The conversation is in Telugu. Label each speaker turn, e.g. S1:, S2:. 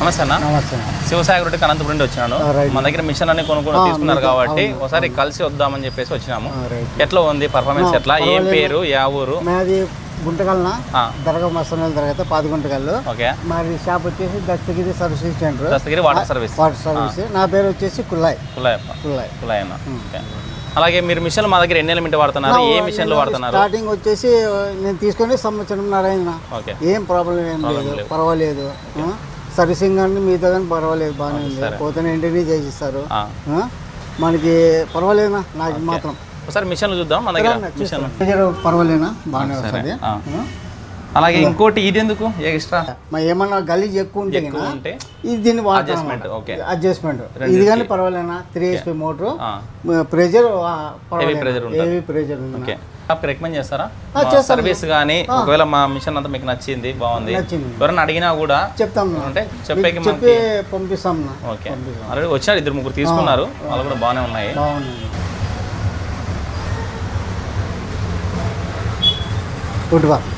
S1: నమస్తే అన్న. శివసాగర్ రెడ్డి అనంతపురం నుండి వచ్చినాను. మన దగ్గర మిషన్ అన్ని కొనుక్కొని తీసుకున్నారు కాబట్టి ఒకసారి కలిసి వద్దామని చెప్పేసి వచ్చినాము. ఎట్లా ఉంది పర్ఫార్మెన్స్, ఎట్లా, ఏం పేరు, యా ఊరు?
S2: మాది గుంటకల్న దర్గా మస్తనల్ దర్గా 10 గుంటకల్లు.
S1: ఓకే.
S2: మాది షాప్ వచ్చేసి Dastagiri service centre,
S1: Dastagiri water service.
S2: నా పేరు వచ్చేసి కుల్లాయ్
S1: అన్న. అలాగే మీరు మిషన్లు మా దగ్గర ఎన్ని ఎలిమెంట్ వాడుతున్నారు, ఏ మిషన్లు వాడుతున్నారు?
S2: స్టార్టింగ్ వచ్చేసి నేను తీసుకొని సంవత్సరంన్నర అయింది. ఏం ప్రాబ్లం ఏం లేదు, పర్వాలేదు. సర్వీసింగ్ కానీ మిగతా కానీ పర్వాలేదు, బాగానే ఉంది. పోతేనే ఇంటిని చేసిస్తారు, మనకి పర్వాలేదునా. నాకు మాత్రం
S1: ఒకసారి మిషన్లు చూద్దాం. మన దగ్గర మిషన్
S2: పర్వాలేనా, బాగానే వస్తుంది.
S1: అలాగే ఇంకోటి ఇది ఎందుకు ఎక్స్ట్రా,
S2: ఏమన్నా గలీజ్ ఎక్కువ ఉంటే ఇది దీన్ని అడ్జస్ట్మెంట్. ఇది కానీ పర్వాలేనా. 3 HP మోటార్, ప్రెజర్ ఉంది.
S1: రికమెండ్ చేస్తారా సర్వీస్ కానీ? ఒకవేళ మా మిషన్ అంతా మీకు నచ్చింది, బాగుంది, ఎవరైనా అడిగినా కూడా
S2: చెప్తాం
S1: అంటే చెప్పి
S2: పంపిస్తాం.
S1: ఓకే. ఆల్రెడీ వచ్చారు 2-3 తీసుకున్నారు, వాళ్ళు కూడా బాగానే ఉన్నాయి.
S2: Good work.